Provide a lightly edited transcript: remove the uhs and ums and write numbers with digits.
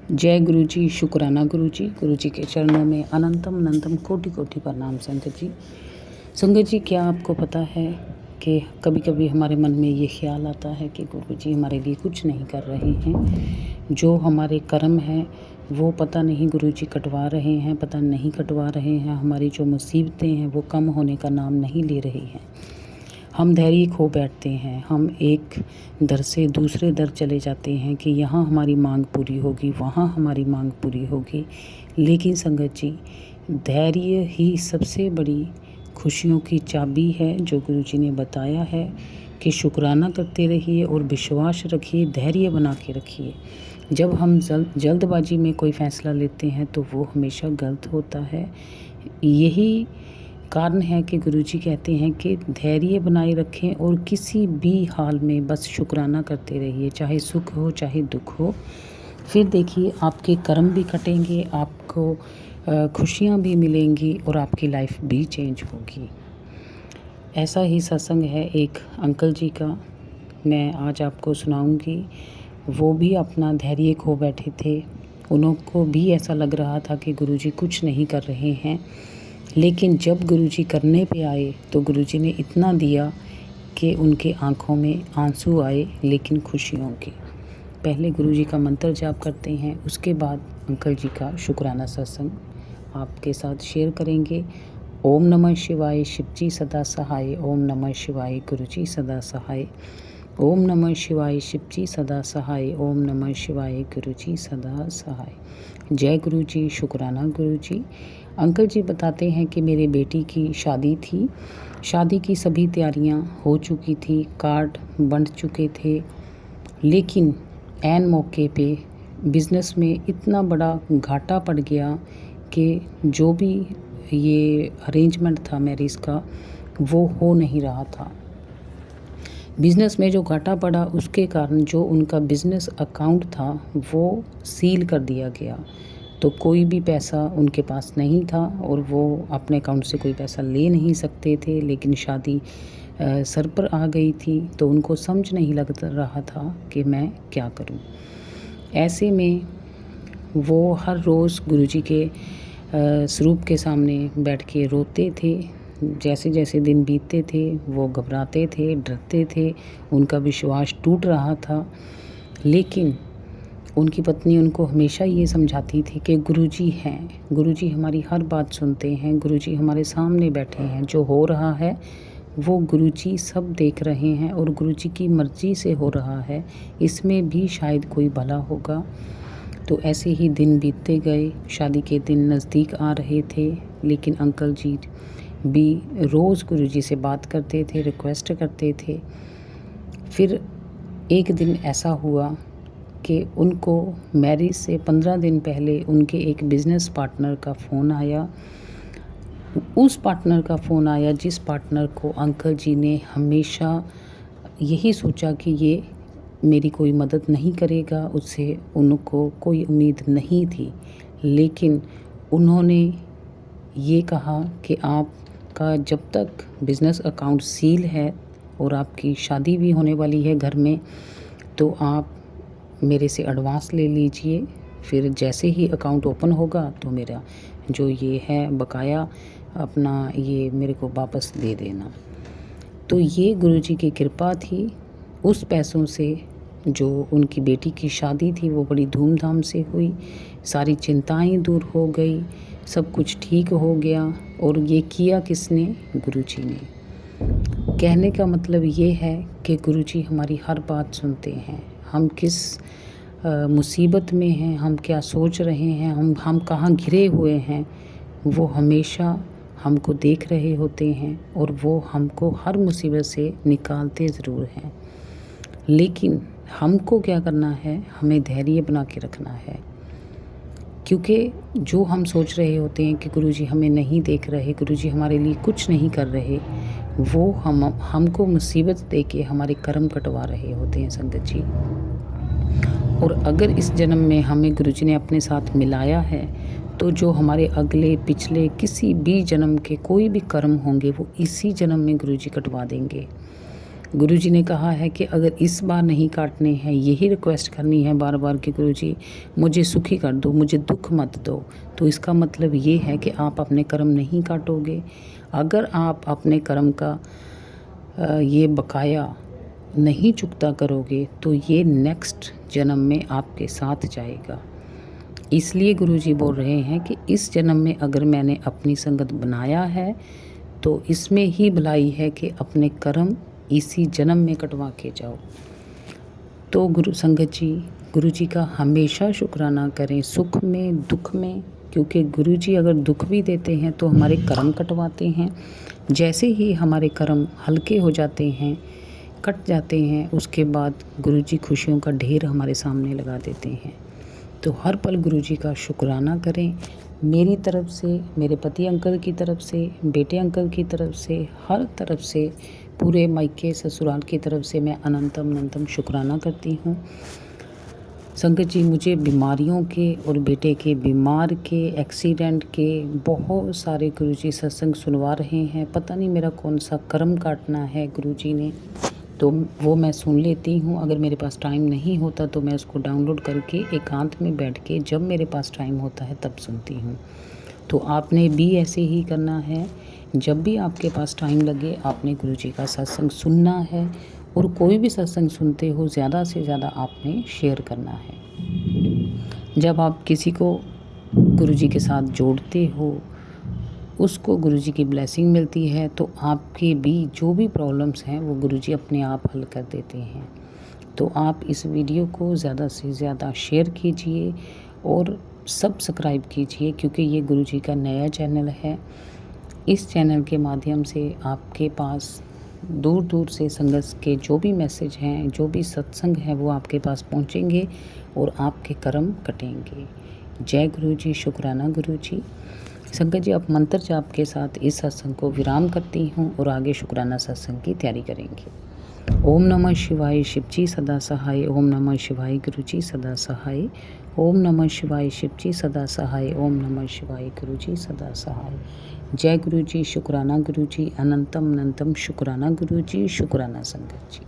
जय गुरु जी, शुक्राना गुरु जी के चरणों में अनंतम अनंतम कोटि कोटि प्रणाम। संगत जी, क्या आपको पता है कि कभी कभी हमारे मन में ये ख्याल आता है कि गुरु जी हमारे लिए कुछ नहीं कर रहे हैं। जो हमारे कर्म हैं वो पता नहीं गुरु जी कटवा रहे हैं, पता नहीं कटवा रहे हैं। हमारी जो मुसीबतें हैं वो कम होने का नाम नहीं ले रही हैं। हम धैर्य खो बैठते हैं, हम एक दर से दूसरे दर चले जाते हैं कि यहाँ हमारी मांग पूरी होगी, वहाँ हमारी मांग पूरी होगी। लेकिन संगत जी, धैर्य ही सबसे बड़ी खुशियों की चाबी है, जो गुरु जी ने बताया है कि शुक्राना करते रहिए और विश्वास रखिए, धैर्य बना के रखिए। जब हम जल्दबाजी में कोई फ़ैसला लेते हैं तो वो हमेशा गलत होता है। यही कारण है कि गुरुजी कहते हैं कि धैर्य बनाए रखें और किसी भी हाल में बस शुक्राना करते रहिए, चाहे सुख हो चाहे दुख हो। फिर देखिए आपके कर्म भी कटेंगे, आपको खुशियाँ भी मिलेंगी और आपकी लाइफ भी चेंज होगी। ऐसा ही सत्संग है एक अंकल जी का, मैं आज आपको सुनाऊंगी। वो भी अपना धैर्य खो बैठे थे, उनको भी ऐसा लग रहा था कि गुरुजी कुछ नहीं कर रहे हैं। लेकिन जब गुरुजी करने पे आए तो गुरुजी ने इतना दिया कि उनके आंखों में आंसू आए, लेकिन खुशियों के। पहले गुरुजी का मंत्र जाप करते हैं, उसके बाद अंकल जी का शुक्राना सत्संग आपके साथ शेयर करेंगे। ओम नमः शिवाय, शिवजी सदा सहाय। ओम नमः शिवाय, गुरुजी सदा सहाय। ओम नमः शिवाय, शिवजी सदा सहाय। ओम नमः शिवाय, गुरुजी सदा सहाय। जय गुरु जी, शुक्राना गुरु जी। अंकल जी बताते हैं कि मेरे बेटी की शादी थी, शादी की सभी तैयारियां हो चुकी थी, कार्ड बंट चुके थे, लेकिन ऐन मौके पे बिज़नेस में इतना बड़ा घाटा पड़ गया कि जो भी ये अरेंजमेंट था मैरिज का वो हो नहीं रहा था। बिज़नेस में जो घाटा पड़ा उसके कारण जो उनका बिज़नेस अकाउंट था वो सील कर दिया गया, तो कोई भी पैसा उनके पास नहीं था और वो अपने अकाउंट से कोई पैसा ले नहीं सकते थे। लेकिन शादी सर पर आ गई थी तो उनको समझ नहीं लग रहा था कि मैं क्या करूं। ऐसे में वो हर रोज़ गुरुजी के स्वरूप के सामने बैठ के रोते थे। जैसे जैसे दिन बीतते थे वो घबराते थे, डरते थे, उनका विश्वास टूट रहा था। लेकिन उनकी पत्नी उनको हमेशा ये समझाती थी कि गुरुजी हैं, गुरुजी हमारी हर बात सुनते हैं, गुरुजी हमारे सामने बैठे हैं, जो हो रहा है वो गुरुजी सब देख रहे हैं और गुरुजी की मर्ज़ी से हो रहा है, इसमें भी शायद कोई भला होगा। तो ऐसे ही दिन बीतते गए, शादी के दिन नज़दीक आ रहे थे, लेकिन अंकल जी भी रोज़ गुरुजी से बात करते थे, रिक्वेस्ट करते थे। फिर एक दिन ऐसा हुआ कि उनको मैरिज से 15 दिन पहले उनके एक बिज़नेस पार्टनर का फ़ोन आया। उस पार्टनर का फ़ोन आया जिस पार्टनर को अंकल जी ने हमेशा यही सोचा कि ये मेरी कोई मदद नहीं करेगा, उससे उनको कोई उम्मीद नहीं थी। लेकिन उन्होंने ये कहा कि आपका जब तक बिज़नेस अकाउंट सील है और आपकी शादी भी होने वाली है घर में, तो आप मेरे से एडवांस ले लीजिए, फिर जैसे ही अकाउंट ओपन होगा तो मेरा जो ये है बकाया अपना ये मेरे को वापस दे देना। तो ये गुरुजी की कृपा थी। उस पैसों से जो उनकी बेटी की शादी थी वो बड़ी धूमधाम से हुई, सारी चिंताएं दूर हो गई, सब कुछ ठीक हो गया। और ये किया किसने? गुरुजी ने। कहने का मतलब ये है कि गुरुजी हमारी हर बात सुनते हैं। हम किस मुसीबत में हैं, हम क्या सोच रहे हैं, हम कहाँ घिरे हुए हैं, वो हमेशा हमको देख रहे होते हैं और वो हमको हर मुसीबत से निकालते ज़रूर हैं। लेकिन हमको क्या करना है? हमें धैर्य बना के रखना है, क्योंकि जो हम सोच रहे होते हैं कि गुरुजी हमें नहीं देख रहे, गुरुजी हमारे लिए कुछ नहीं कर रहे, वो हमको मुसीबत दे के हमारे कर्म कटवा रहे होते हैं संगत जी। और अगर इस जन्म में हमें गुरुजी ने अपने साथ मिलाया है तो जो हमारे अगले पिछले किसी भी जन्म के कोई भी कर्म होंगे वो इसी जन्म में गुरुजी कटवा देंगे। गुरुजी ने कहा है कि अगर इस बार नहीं काटने हैं, यही रिक्वेस्ट करनी है बार बार कि गुरुजी मुझे सुखी कर दो, मुझे दुख मत दो, तो इसका मतलब ये है कि आप अपने कर्म नहीं काटोगे। अगर आप अपने कर्म का ये बकाया नहीं चुकता करोगे तो ये नेक्स्ट जन्म में आपके साथ जाएगा। इसलिए गुरुजी बोल रहे हैं कि इस जन्म में अगर मैंने अपनी संगत बनाया है तो इसमें ही भलाई है कि अपने कर्म इसी जन्म में कटवा के जाओ। तो गुरु संगत जी, गुरुजी का हमेशा शुक्राना करें, सुख में दुख में, क्योंकि गुरुजी अगर दुख भी देते हैं तो हमारे कर्म कटवाते हैं। जैसे ही हमारे कर्म हल्के हो जाते हैं, कट जाते हैं, उसके बाद गुरुजी खुशियों का ढेर हमारे सामने लगा देते हैं। तो हर पल गुरुजी का शुक्राना करें। मेरी तरफ से, मेरे पति अंकल की तरफ से, बेटे अंकल की तरफ से, हर तरफ से, पूरे मायके ससुराल की तरफ से मैं अनंतम शुक्राना करती हूँ। संगत जी, मुझे बीमारियों के और बेटे के बीमार के, एक्सीडेंट के बहुत सारे गुरुजी सत्संग सुनवा रहे हैं। पता नहीं मेरा कौन सा कर्म काटना है गुरुजी ने, तो वो मैं सुन लेती हूँ। अगर मेरे पास टाइम नहीं होता तो मैं उसको डाउनलोड करके एकांत में बैठ के जब मेरे पास टाइम होता है तब सुनती हूँ। तो आपने भी ऐसे ही करना है। जब भी आपके पास टाइम लगे आपने गुरुजी का सत्संग सुनना है, और कोई भी सत्संग सुनते हो ज़्यादा से ज़्यादा आपने शेयर करना है। जब आप किसी को गुरुजी के साथ जोड़ते हो, उसको गुरुजी की ब्लेसिंग मिलती है, तो आपके भी जो भी प्रॉब्लम्स हैं वो गुरुजी अपने आप हल कर देते हैं। तो आप इस वीडियो को ज़्यादा से ज़्यादा शेयर कीजिए और सब्सक्राइब कीजिए, क्योंकि ये गुरुजी का नया चैनल है। इस चैनल के माध्यम से आपके पास दूर दूर से संगत के जो भी मैसेज हैं, जो भी सत्संग है, वो आपके पास पहुंचेंगे और आपके कर्म कटेंगे। जय गुरुजी, शुक्राना गुरुजी। संगत जी, आप मंत्र जाप के साथ इस सत्संग को विराम करती हूँ और आगे शुक्राना सत्संग की तैयारी करेंगे। ओम नमः शिवाय, शिवजी सदा सहाय। ओम नमः शिवाय, गुरुजी सदा सहाय। ओम नमः शिवाय, शिवजी सदा सहाय। ओम नमः शिवाय, गुरुजी सदा सहाय। जय गुरुजी, शुक्राना गुरुजी, अनंतम शुक्राना गुरुजी, शुक्राना संगत जी।